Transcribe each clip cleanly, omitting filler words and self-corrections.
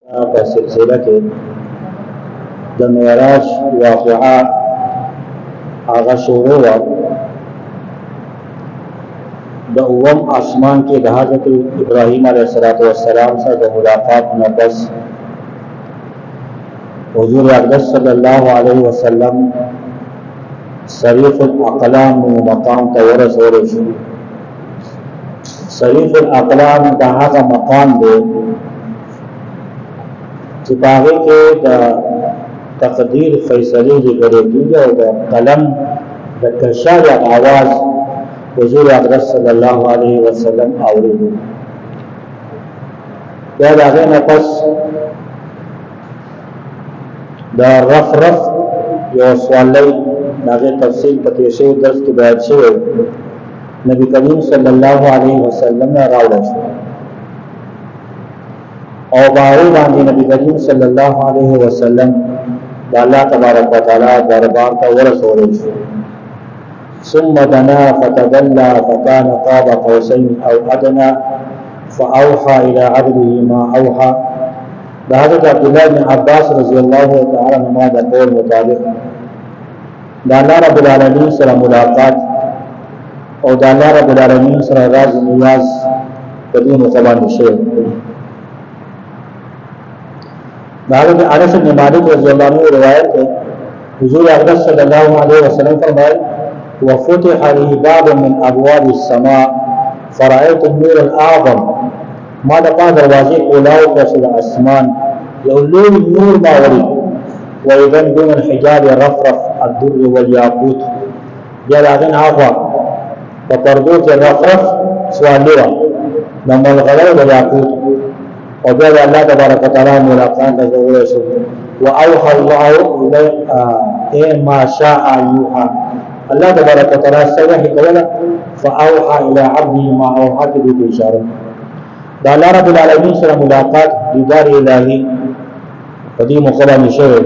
په سلسله کې د معراج واقعه هغه شروع وه د اووم اسمان کې د حضرت ابراهیم علیه السلام سره د ملاقات نه پس حضور اقدس صلی الله علیه وسلم صریف الاقلام مقام ته ورسول شو. صریف الاقلام دا هغه مقام دی چې په هغې کې د تقدیر فیصلې لیکلی کېږي او د قلم د کشا د آواز حضور اقدس صلی الله علیه وسلم اورېدو. بیا د هغې نه پس د رفرف یو سوالی د هغې تفصیل په تېر شوي درس کې بیان شوی نبی کریم صلی الله علیه وسلم نه راوړل شو او باغی باندې نبی کریم صلی الله علیه وسلم د الله تبارک وتعالى دربار ته ورسول شو. ثم دنا فتدلى فكان قاب قوسين او ادنى فاوحى الى عبده ما اوحى. د حضرت عبدالله بن عباس رضی الله تعالی عنهما د قول مطابق د الله رب العالمین سره ملاقات او د الله رب العالمین سره راز نیاز په دې موقع باندې شوی. حضرت انس بن مالک رضی الله عنه روایت ہے حضور اقدس صلی اللہ علیہ وسلم فرمائے وفتح لي باب من ابواب السماء فرأيت النور الاعظم ما دقا دروازے اولاو کسل اسمان یو لوی نور باوری وإذن دون الحجاب رفرف الدر والياقوت بیا داغین آغا فپردو کے رفرف سوالیوا نمالغلو والياقوت او بیا د الله تبارک وتعالى ملاقات ته ورسو. واوحى الله الى ما شاء يوحى. الله تبارک وتعالى سوى کوله فاوحى الى عبده ما اوحى به اشاره. د الله رب العالمین سره ملاقات دیدار الهی په دې مخابه نشوي.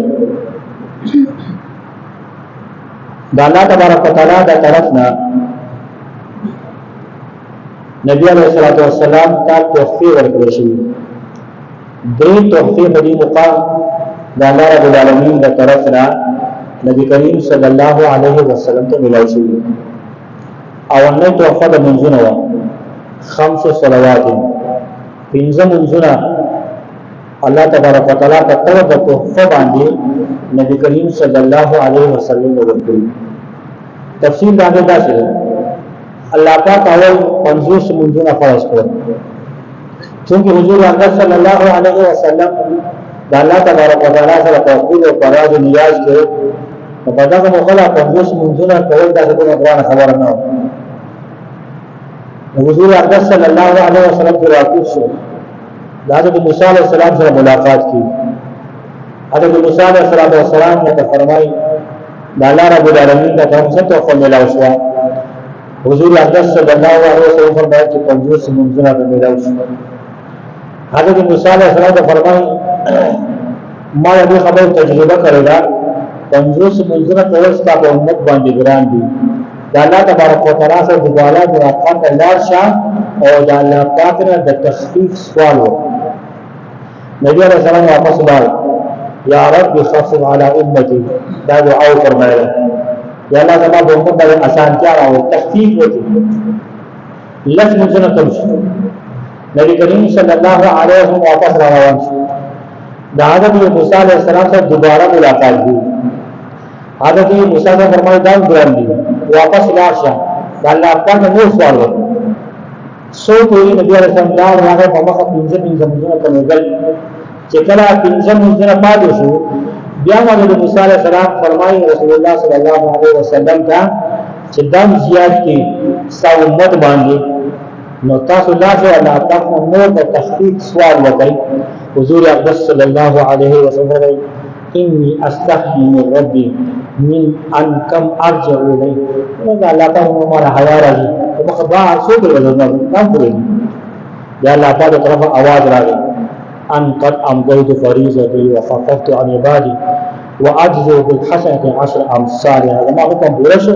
د الله تبارک وتعالى د طرفنا نبی علیہ الصلوۃ والسلام ته توفیق ورکړل شوی. درې تحفې په دې مقام د الله رب العالمین د طرفنا نبی کریم صلی الله علیه وسلم ته ملاو شوی. اولنۍ تحفه د منځونه وه 5 صلوات، 5 منځونه الله تبارک وتعالى په طرف د تحفه باندې نبی کریم صلی الله علیه وسلم ته ورکړي. تفصیل باندې داسې ده الله پاک اول 50 منځونه فرض کړل چونکه حضور اقدس صلی الله علیه وسلم د الله تبارک وتعالى سره توحید او فراز نیاز کې په دغه مخاله 50 منځونه کول دا کومه قرآن خبره نه و. حضور اقدس صلی الله علیه وسلم کې واقع شو د حضرت موسی علیه السلام سره ملاقات کی. حضرت موسی علیه السلام ته فرمایي د الله رب العالمین د طرف څخه توفیق ملاو شو. حضور اقدس صلی الله علیه وسلم فرمایي چې 50 منځونه به ملاو شو. حضرت موسی علیہ السلام ته فرمایي ما دې خبر تجربه کړې ده 50 منځونه کول ستا په امت باندې ګران دي. د الله تبارک وتعالى سره د بالا ملاقات لار شه او د الله پاک نه د تخفیف سوال وکړه. نبی علیہ السلام واپس لاړ یا رب خفف علی امتی دا دعا فرمایله یا الله زما په امت باندې اسانتیا او تخفیف وکړي. لږ منځونه کول شي. نبی کریم صلی الله علیه وسلم واپس روان شو. د حضرت موسی علیہ السلام سره دوباره ملاقات دی. حضرت موسی نے فرمایا دا ګران دي واپس لاړ شه د الله پاک نور سوال وکړه. سو کوي نبی علیہ السلام دا هغه په مخه 15 منځونه کومګل چې کله 15 منځونه پاتې شو بیا حضرت موسی علیہ السلام فرمایي رسول الله صلی الله علیه وسلم ته چې دم زیات کی سو امت باندې نو تاسو لازم الله پاک نور د تخفیف سوال وکړئ. حضور اقدس صلی الله علیه وسلم انی استحی من ربی من ان کم ارجع الیه. نو الله پاک نو مال حیا راځي په خبره څو دی نام پرې یا الله پاک طرفه आवाज راغی ان قد امضيت فریضتي وخففت عن عبادي واجزي بالحسنه 10 امثالها. ما حکم پوره شو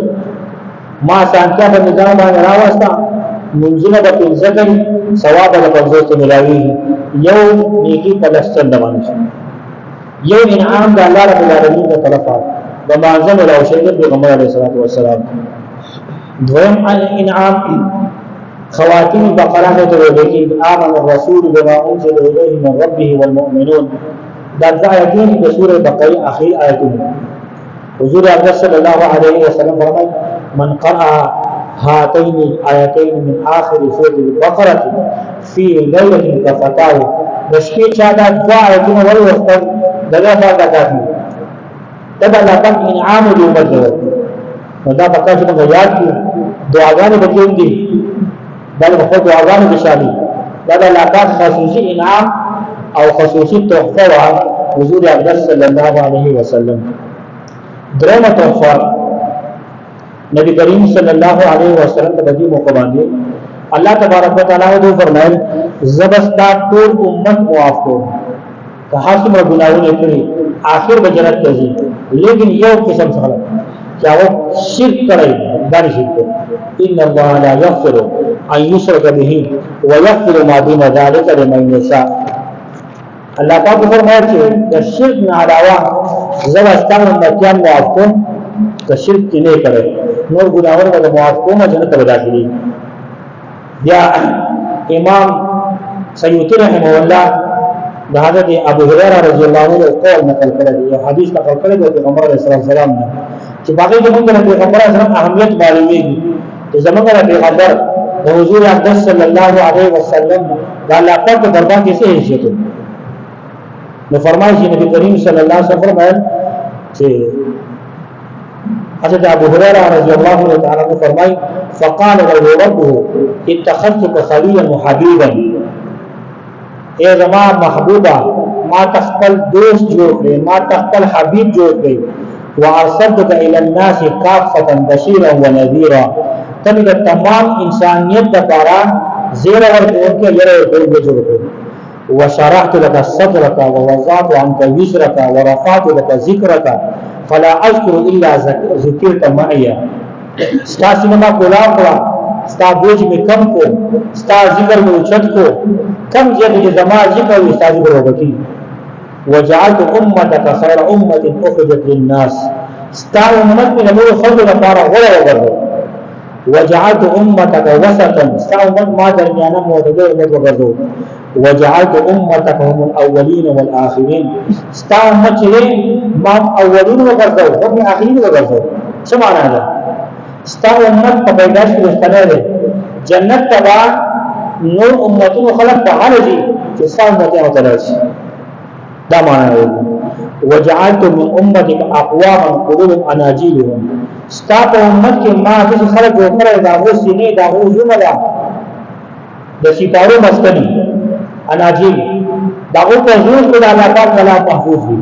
ما سانتیا په نظام باندې راوستا منځونه به 15 کوي ثواب به 50 ملاوي. یو نیکی پلستر دوانی شو، یو انعام دا اللہ رب العالمین دا طرفا بمانزم الاوشید پیغمبر علیہ الصلوۃ والسلام. دویم انعام خواتین بقرہ میں تو دیکھی آمن الرسول بما انزل الیہ من ربه والمؤمنون، دا آیتین کی سورہ بقرہ آخری آیتین. حضور اکرم صلی اللہ علیہ وسلم فرمائے من قرأ هاتین الآیتین من آخر سورة البقرة فی لیلة کفتاه، نشکی چاہتا دعا آیتین ولی وقت دگا فاتا کافی تب اللہ پاک انعام دی امت جوت دا پکا چکا یاد کی دعاگانی بکیون دی بل بخور دعاگانی بشالی دا اللہ پاک خصوصی انعام او خصوصی تحفہ حضور اکرم صلی اللہ علیہ وسلم. درم تحفہ نبی کریم صلی اللہ علیہ وسلم تبدی مقباندی اللہ تبارک و تعالیٰ دو فرمائے زبستا طول امت معاف کو کہا سمر گناہوں نے کری آخر بجنت تزی، لیکن یہ قسم سخلق کیا وہ شرک کرے دانی شرک کرے ان اللہ لا یغفر ان یشرک به ویغفر ما دون ذلک لمن یشاء. اللہ پاک فرمایا کہ شرک میں علاوہ زبستا امتیان معاف کو کہ شرک کی نہیں کرے نور گناہوں کا معاف کو میں جنت بداخلی. یا امام سیوطی رحمہ اللہ حضرت ابو ہریرہ رضی اللہ عنہ قول نقل کرے یہ حدیث نقل کرے کہ پیغمبر علیہ السلام نے کہ باقی جو من پیغمبر علیہ السلام اہمیت معلومی گی کہ زمان کا پیغمبر حضور اقدس صلی اللہ علیہ وسلم دا اللہ پاک کے دربار کیسے حیثیت ہے. میں فرمائش نبی کریم صلی اللہ علیہ وسلم فرمائے کہ حضرت ابو ہریرہ رضی اللہ عنہ تعالیٰ نے فرمائی فقال له ربه اتخذتك خليلا وحبيبا، اے زمان محبوبہ ما تخپل دوست جوڑ گئے ما تخپل حبیب جوڑ گئے وارسلتك الى الناس كافة بشيرا ونذيرا، تم تمام انسانیت دپارا زیر ور کے یرے دل جوڑ گئے وشرحت لك صدرك ووضعت عنك وزرك ورفعت لك ذكرك فلا اذكر الا ذكرت معي. ستا سینما کلام کرا ستا بوجھ میں کم کو ستا ذکر میں اچھت کو کم جب مجھے زمان ذکر و ستا ذکر ہوگا کی. وجعلت امتك خير امة اخرجت للناس، ستا امت میں نمور خلق نفارا غلا وغرد. وجعلت امتك وسطا، ستا امت ما درمیانا معتدل امت وغرد. وجعلت امتك هم الاولين والاخرين، ستا امت چلے ما اولین وغرد وهم آخرین وغرد. سمعنا هذا ستا امت پا پیداش کی رستنے دے جنت تبا نور امتون خلق بہار جی کہ ستا امتیں مطلعش دا معنی ہے. وجعلت من امتك اقواما قلوب اناجیلهم، ستا پا امت کے ماں کسی خلق جو کرے داغو سینے داغو زملا دا ستارو مسکنی اناجیل داغو پا زوز بدا اللہ پاک کلام محفوظ بھی.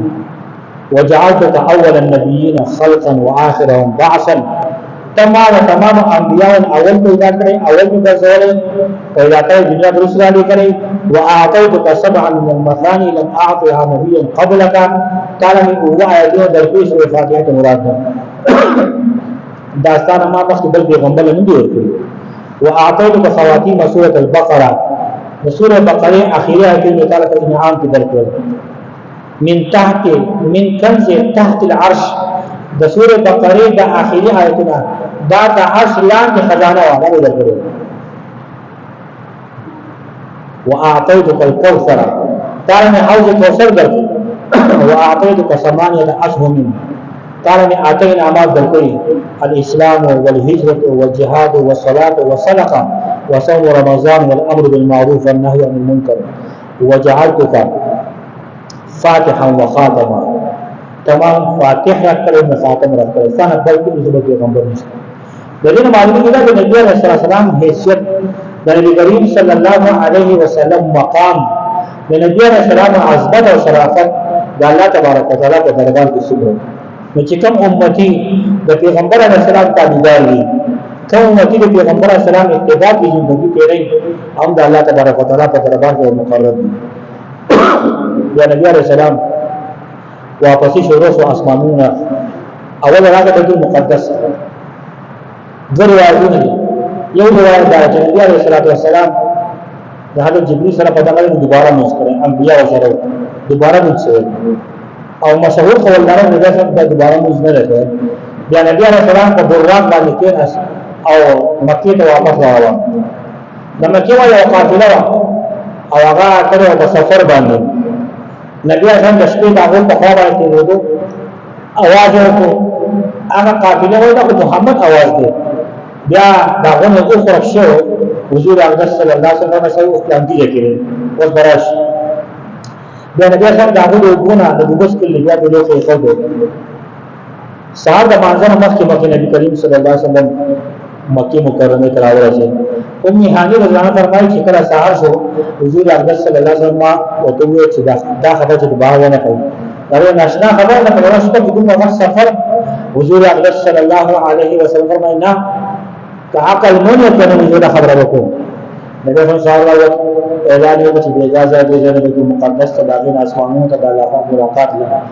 وجعلتك اول النبیین خلقا وآخرهم بعثا، تمام انبیاء اول پیدا کرے اول پیدا سوالے پیدا کرے دنیا درست رالی کرے. وآتیتک سبعا من المثانی لم اعطیها نبیا قبلک، تعالیٰ میں اوہ آیتیں درپیش و فاتحہ مراد ہے داستان اما مخت بل پیغمبر نے بھی ہوتی. وآتیتک خواتیم سورة البقرہ، سورة بقرہ آخری آیتیں میں تعالیٰ کا انعام کی درپیش من تحت من کنز تحت العرش، دا سورة بقرہ دا آخری آیتنا دا عرش لان کے خزانہ والا بھی در کرے. وَأَعْطَيْتُكَ الْكَوْثَرَ، تعالیٰ نے حوض کوثر در کی. وَأَعْطَيْتُكَ ثَمَانِيَةَ أَسْهُمٍ، تعالیٰ نے آتین اعمال در کی الاسلام والہجرة والجہاد والصلاة والصدقہ وصوم رمضان والامر بالمعروف والنهي عن المنکر. وجعلتك فاتحا وخاتما، تمام فاتح رکھ کر ابن خاتم رکھ کر سانہ بلکہ نسبت پیغمبر نہیں. لیکن معلوم ہے کہ نبی علیہ السلام حیثیت نبی کریم صلی اللہ علیہ وسلم مقام نبی علیہ السلام عظمت اور شرافت دا اللہ تبارک و تعالیٰ کے دربار کی صبر میں چکم امتی دا پیغمبر علیہ السلام تابعدار لی کم امتی دا پیغمبر علیہ السلام اتباع کی زندگی پہ رہی ہم دا اللہ تبارک و تعالیٰ کے دربار کے مقرر دی. یا نبی علیہ السلام واپسی شروع و آسمانون اول راہ بیت المقدس دو روایتوں نے یہ روایت دار کہ نبی علیہ السلام د حضرت جبريل سره په دغه دوباره موږ کړی انبیاء سره دوباره موږ او مشهور قولداران د دې سره دوباره موږ نه راځي بیا نبی عليه السلام په براق باندې کېناست او مکې ته واپس راغله د مکې یو قافله او هغه کړو په سفر باندې نبی عليه السلام د شپې د هغه په خوا باندې تېرېدو आवाज وکړو هغه قافله وایي د محمد आवाज دی بیا دا غونه اوخرج شو حضور اقدس صلی الله علیه وسلم سره اسلام دی کېږي او براش بیا نبی صاحب دا غونه د دوبس کې لږه په لوخه خو سهار د منځنه مخکې نبی کریم صلی الله علیه وسلم مکه مکرمه ته راورسېد ام هاني رضی الله عنها فرمایي چې کله سهار شو حضور اقدس صلی الله علیه وسلم او ته وی چې دا خبره چې باور نه کوي دا ناشنا خبره ده په ورځ کې دومره سفر حضور اقدس صلی الله علیه وسلم فرمایي نه که عقل نه کنه حضور خبره وکړو نبی صلی الله علیه وسلم اعلان وکړ چې اجازه دې جنت مقدس ته داخل اسمانونو ته د الله په ملاقات لپاره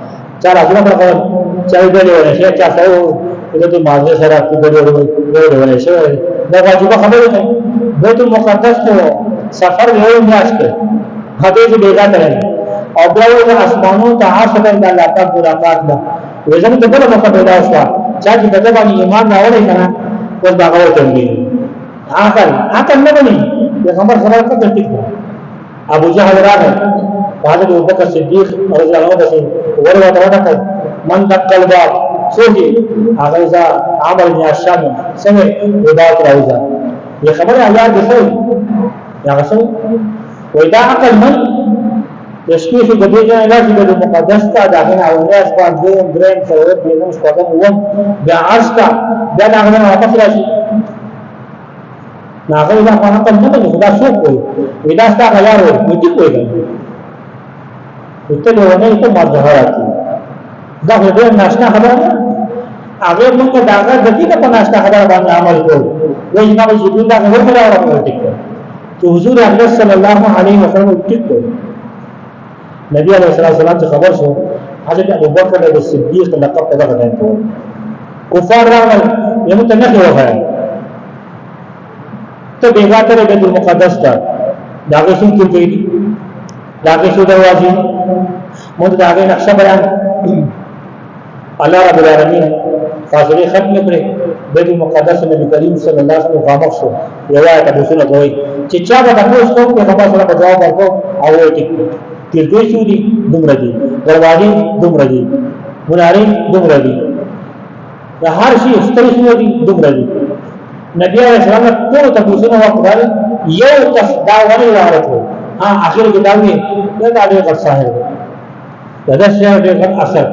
چا راځي په خبره چا دې ورشي چا سره دې مازه سره دې ورشي دا واجب خبره ده بیت المقدس ته سفر یو میاشت کې هغه دې بیګا کړل او بیا د اسمانونو ته عاشق د الله په ملاقات ده وزن ته بل موقع پیدا شو چې د باندې ایمان راوړی کنه اوس دا غوړ کوي عقل نه بني پیغمبر خبره کوي ټیک ابو جهل راغی حضرت ابوبکر صدیق رضی الله عنه ورته وکړ من دقل باب سوجي هغه ځا عمر بن هشام څنګه ودات راوځه یہ خبره یاد دي یا غسل ودا عقل من تشکیف د دې نه علاج د مقدس ته داخله او نه اسباب دریم څلور دینم شپږم و بیا عشقا دا هغه واپس راشي ناغه دا په عقل نه دی خدا شو کوي ودا ستا غیار وي ټیک وي ته له ونه ته مظاهرات دا دې ناشنا خبره هغه موږ داغه د دې په ناشنا خبره باندې عمل کوو وایي نو چې دا غوړ راوړل ټیک چې حضور اکبر صلی الله علیه وسلم ټیک نبی علیہ السلام ته خبر شو حضرت ابوبکر د صدیق لقب په دغه ټیم کې کفار راغل یمو ته نه وغه ته بیګا ته بیت المقدس ته داغه شو کې داغه شو دروازې مونږ داغه نقشه بیان الله رب العالمین فاصله ختم کړې بیت المقدس نبی کریم صلی الله علیه وسلم خامخ شو روایت ابو سنه کوي چې چا به تاسو کوم په خبره سره جواب ورکړو او ټیک تیرګې شو دي دومره دي دروازې دومره دي منارې دومره دي د هر شي ستړي شو دي دومره دي نبی علیہ السلام ټول تاسو نو وکړل یو کس دا ونی وارته اخر کې دا وی دا ډېر غټ صاحب دا شی ډېر غټ اثر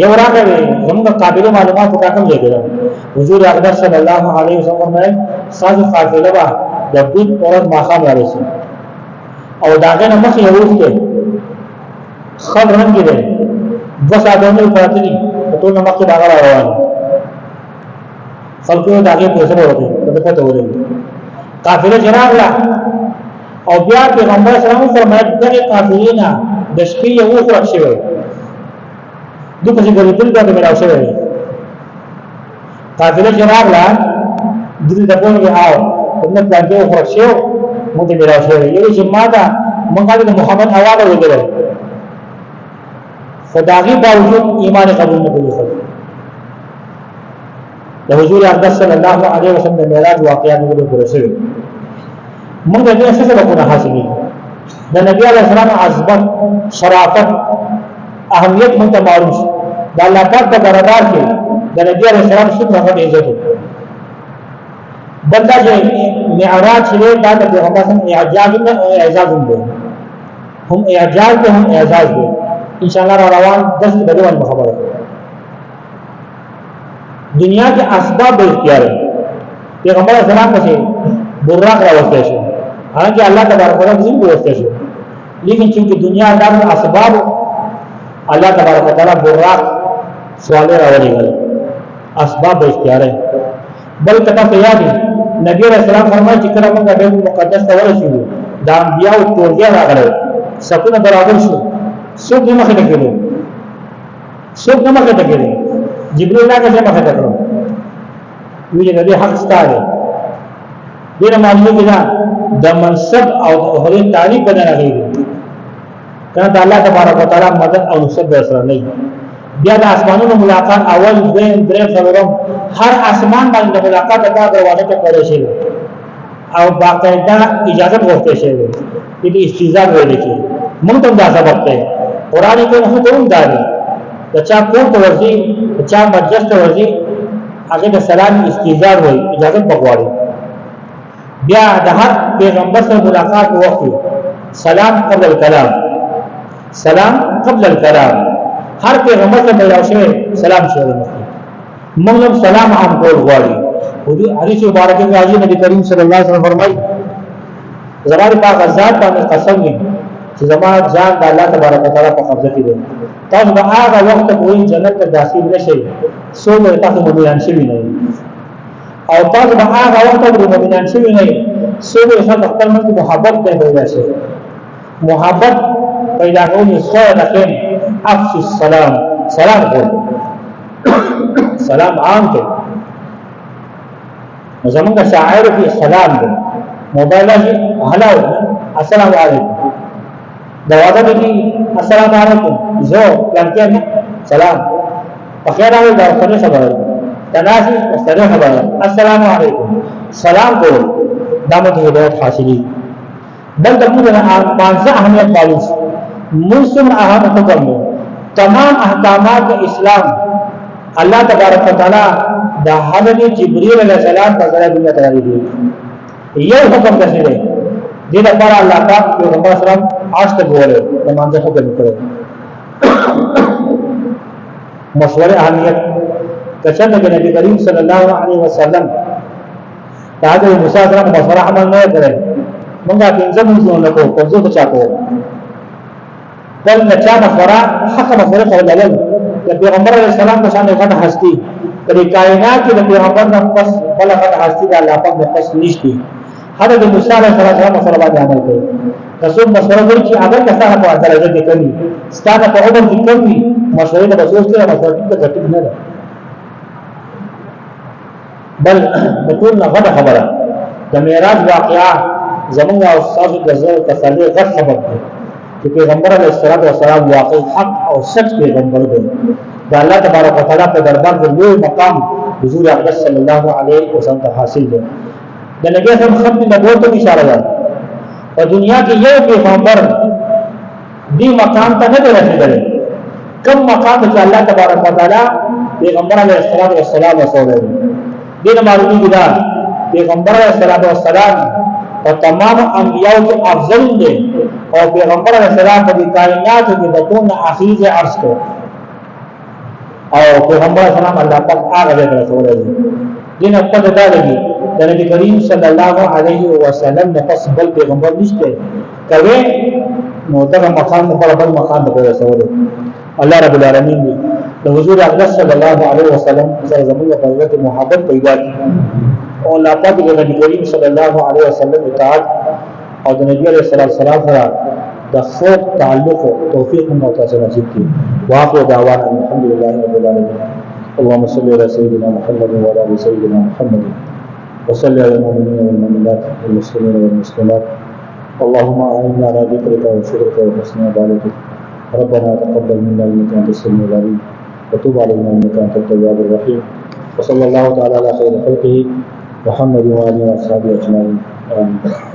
یو راغلی زموږ قابل معلومات راکم لګره حضور اکبر صلی الله علیه وسلم نے ساز قافله با د بیت اورد ماخام راځي او داغه نه مخ یو وخت خل رنگ دی بس اډونه پاتې دي ټول نه مخ داغه روان خلکو داغه په سره وته په پته ولې قافله جناب لا او بیا پیغمبر صلی الله علیه وسلم فرمایي دغه قافله نه د شپې یو وخت شوی دو پسې ګرځېدل دا ملاو شوی قافله جناب لا دې د کومه آو په پلان کې وخت شو موږ ملاو شوی یو چې ما دا موږ د محمد حواله وګړو فداغي باوجود ایمان قبول نه کړی د حضور اقدس صلی الله علیه وسلم د معراج واقعیا موږ په رسول موږ د دې څه سبقونه حاصلې د نبی علیه السلام عظمت شرافت اهمیت موږ ته معلوم شو د الله پاک په دربار کې د نبی علیه السلام څخه هغه عزت بلدا چې معراج له دا د پیغمبر سره اعجاز نه اعزاز هم اعجاز ته هم اعزاز دي ان شاء الله روان دست بدوان خبره دنیا کے اسباب اختیار ہے پیغمبر اسلام سے براق راوسته شو حالانکہ اللہ تبارک و تعالی زین راوسته شو لیکن چونکہ دنیا دار اسباب اللہ تبارک و تعالی براق سوالے راولی گئے اسباب اختیار ہے بل کتا یاد نبی علیہ السلام فرمائے چې کله موږ بیت المقدس ته ورسېدو دا انبیاء او ټولګي راغله سکونه برابر شو څوک نه مخه کېدل څوک نه مخه کېدل جبريل لا کسه مخه کړو ویل دې حق ستاره دې معلومه ده د منصب او د عہدې تعریف بدل راغلی کنه د الله تبارک وتعالى مدد او نصرت سره نه بیا د اسمانونو ملاقات اول دین درې څلورم هر اسمان باندې ملاقات د دروازه ته کړی شي او باقاعده اجازه ورته شي دې استیزاء ویل کی موږ ته دا سبب ته قران کې حکم داري د چا کور ته ورځي د چا مجلس ته ورځي هغه د سلام استیزاء وي اجازه بغواړي بیا د هر پیغمبر سره ملاقات وکړي سلام قبل الكلام سلام قبل الكلام هر پیغمبر ته یو شی سلام شروع وکړي موږ سلام عام کول غواړي او دې حدیث مبارک کې راځي نبی کریم صلی الله علیه وسلم فرمایي زماره پاک ذات باندې قسم دی چې زما ځان د الله تبارک وتعالى په قبضه کې دی تاسو به هغه وخت پورې جنت ته داخل نشئ څو تاسو مؤمنان شوي نه او تاسو به هغه وخت پورې مؤمنان شوي نه څو خلک خپل منځ محبت پیدا شي محبت پیدا کول څو لکه افش السلام سلام کول سلام عام دی زمونږ شاعر کې سلام دی موبایل کې هلاو السلام علیکم دروازه کې السلام علیکم زو پلان سلام بخیر راغلی دا څنګه خبره تناسي څنګه خبره السلام علیکم سلام کو دامت هدایت حاصلې بل د موږ نه پانځه اهمیت معلوم مسلم اهم حکم تمام احکامات اسلام الله تبارک وتعالى دا حضرت جبريل علیہ السلام په ذریعہ دنیا ته راغلی یو حکم کړی دی دې لپاره الله پاک پیغمبر اسلام آشته بوله د مانځه حکم کړی مشوره اهمیت کچنه د نبی کریم صلی الله علیه وسلم دا د موسی سره مشوره عمل نه کړی موږ پنځه موضوع نه کوو پنځه چا کوو بل نه چا مشوره حق مشوره کول د پیغمبر علیه السلام په شان غټه هستی کله کائنات کې د پیغمبر نه پس بل غټه هستی د الله پاک نه پس نشتی حضرت موسی علیه السلام مشوره باندې عمل کوي رسول مشوره کوي چې اگر کسانه په درجه کې کوي ستاسو په عمر کې کوي مشوره د رسول سره مشوره کې غټ نه ده بل بكون غټه خبره د معراج واقعا زمونږ او تاسو د زړه تسلی غټ خبر دی چې پیغمبر علیه السلام واقع حق او سچ پیغمبر دی د الله تبارک وتعالى په دربار کې لوی مقام حضور اقدس صلی الله علیه وسلم ته حاصل دی د نبی اسلام ختم نبوت ته اشاره ده په دنیا کې یو پیغمبر دې مقام ته نه رسیدلی کوم مقام چې الله تبارک وتعالى پیغمبر علیه السلام رسول دی دې معلومي ده پیغمبر علیه السلام او تمام انبیاء کې افضل دی او پیغمبر علیه السلام په کائنات کې د ټول اخیز عرش کو او پیغمبر اسلام الله پاک هغه رسول دی دین په دغه لګي د نبی کریم صلی الله علیه وسلم د پس بل پیغمبر نشته کوي نو دغه مقام په بل مقام ته رسول الله رب العالمین دی د حضور اقدس صلی الله علیه وسلم سره زموږ په حضرت محبت پیدا کی او الله پاک د نبی کریم صلی الله علیه وسلم اطاعت او د نبی علیه السلام سره د خیر تعلق او توفیق موږ ته نصیب کړي واخر دعوانا الحمد لله رب العالمین اللهم صل على سيدنا محمد وعلى ال سيدنا محمد وصل على المؤمنين والمؤمنات والمسلمين والمسلمات اللهم اعنا على ذكرك وشكرك وحسن عبادتك ربنا تقبل منا انك انت السميع العليم وتب علينا انك انت التواب الرحيم وصلى الله تعالى على خير خلقه محمد وآله وأصحابه أجمعين آمين